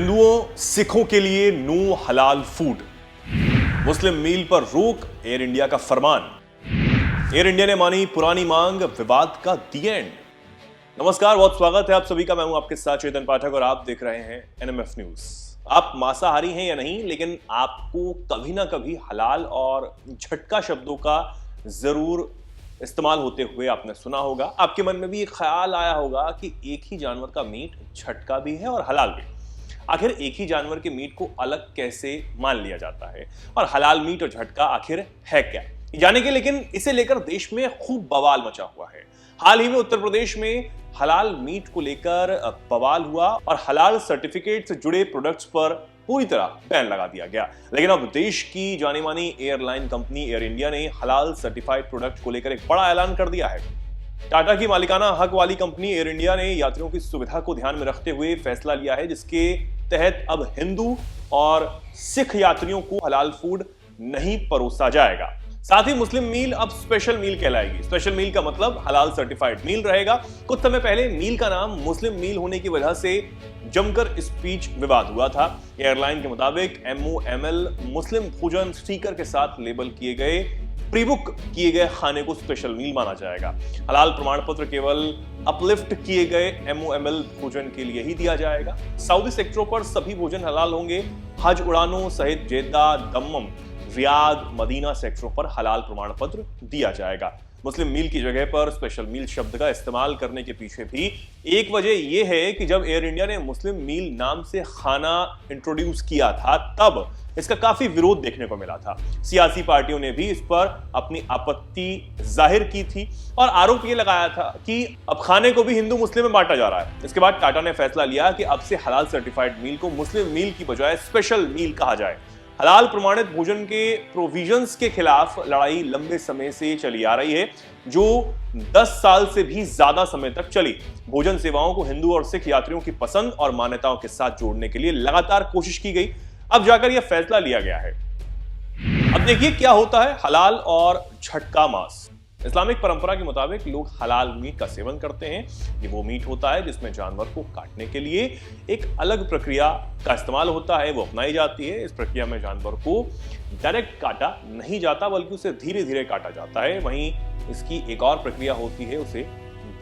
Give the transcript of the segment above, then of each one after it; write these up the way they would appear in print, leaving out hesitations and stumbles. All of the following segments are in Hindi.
हिंदुओं सिखों के लिए नो हलाल फूड, मुस्लिम मील पर रोक, एयर इंडिया का फरमान। एयर इंडिया ने मानी पुरानी मांग, विवाद का दी एंड। नमस्कार, बहुत स्वागत है आप सभी का। मैं हूं आपके साथ चेतन पाठक और आप देख रहे हैं एनएमएफ न्यूज। आप मांसाहारी हैं या नहीं, लेकिन आपको कभी ना कभी हलाल और झटका शब्दों का जरूर इस्तेमाल होते हुए आपने सुना होगा। आपके मन में भी एक ख्याल आया होगा कि एक ही जानवर का मीट झटका भी है और हलाल भी। आखिर एक ही जानवर के मीट को अलग कैसे मान लिया जाता है और हलाल मीट और झटका आखिर है क्या, जाने के लेकिन इसे लेकर देश में खूब बवाल मचा हुआ है। हाल ही में उत्तर प्रदेश में हलाल मीट को लेकर बवाल हुआ और हलाल सर्टिफिकेट से जुड़े प्रोडक्ट्स पर पूरी तरह बैन लगा दिया गया। लेकिन अब देश की जानी मानी एयरलाइन कंपनी एयर इंडिया ने हलाल सर्टिफाइड प्रोडक्ट को लेकर एक बड़ा ऐलान कर दिया है। टाटा की मालिकाना हक वाली कंपनी एयर इंडिया ने यात्रियों की सुविधा को ध्यान में रखते हुए फैसला लिया है, जिसके तहत अब हिंदू और सिख यात्रियों को हलाल फूड नहीं परोसा जाएगा। साथ ही मुस्लिम मील अब स्पेशल मील कहलाएगी। स्पेशल मील का मतलब हलाल सर्टिफाइड मील रहेगा। कुछ समय पहले मील का नाम मुस्लिम मील होने की वजह से जमकर इस बीच विवाद हुआ था। एयरलाइन के मुताबिक MOML मुस्लिम भोजन स्टिकर के साथ लेबल किए गए प्रीबुक किए गए खाने को स्पेशल मील माना जाएगा। हलाल प्रमाण पत्र केवल अपलिफ्ट किए गए MOML भोजन के लिए ही दिया जाएगा। सऊदी सेक्टरों पर सभी भोजन हलाल होंगे। हज उड़ानों सहित जेद्दा, दम्मम, रियाद, मदीना सेक्टरों पर हलाल प्रमाण पत्र दिया जाएगा। मुस्लिम मील की जगह पर स्पेशल मील शब्द का इस्तेमाल करने के पीछे भी एक वजह यह है कि जब एयर इंडिया ने मुस्लिम मील नाम से खाना इंट्रोड्यूस किया था, तब इसका काफी विरोध देखने को मिला था। सियासी पार्टियों ने भी इस पर अपनी आपत्ति जाहिर की थी और आरोप यह लगाया था कि अब खाने को भी हिंदू मुस्लिम में बांटा जा रहा है। इसके बाद टाटा ने फैसला लिया कि अब से हलाल सर्टिफाइड मील को मुस्लिम मील की बजाय स्पेशल मील कहा जाए। हलाल प्रमाणित भोजन के प्रोविजंस के खिलाफ लड़ाई लंबे समय से चली आ रही है, जो 10 साल से भी ज्यादा समय तक चली। भोजन सेवाओं को हिंदू और सिख यात्रियों की पसंद और मान्यताओं के साथ जोड़ने के लिए लगातार कोशिश की गई। अब जाकर यह फैसला लिया गया है। अब देखिए क्या होता है हलाल और झटका मांस। इस्लामिक परंपरा के मुताबिक लोग हलाल मीट का सेवन करते हैं। ये वो मीट होता है जिसमें जानवर को काटने के लिए एक अलग प्रक्रिया का इस्तेमाल होता है, वो अपनाई जाती है। इस प्रक्रिया में जानवर को डायरेक्ट काटा नहीं जाता, बल्कि उसे धीरे धीरे काटा जाता है। वहीं इसकी एक और प्रक्रिया होती है, उसे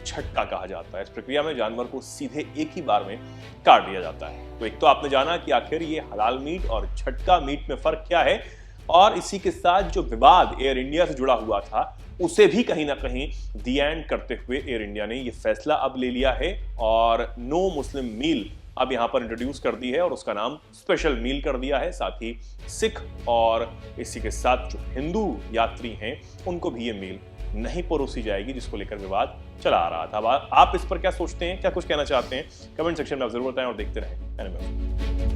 झटका कहा जाता है। इस प्रक्रिया में जानवर को सीधे एक ही बार में काट दिया जाता है। तो एक तो आपने जाना कि आखिर ये हलाल मीट और झटका मीट में फर्क क्या है, और इसी के साथ जो विवाद एयर इंडिया से जुड़ा हुआ था उसे भी कहीं ना कहीं दी एंड करते हुए एयर इंडिया ने ये फैसला अब ले लिया है और नो मुस्लिम मील अब यहां पर इंट्रोड्यूस कर दी है और उसका नाम स्पेशल मील कर दिया है। साथ ही सिख और इसी के साथ जो हिंदू यात्री हैं उनको भी ये मील नहीं परोसी जाएगी, जिसको लेकर विवाद चला आ रहा था। अब आप इस पर क्या सोचते हैं, क्या कुछ कहना चाहते हैं, कमेंट सेक्शन में आप जरूर बताएं और देखते रहें एनएमएफ।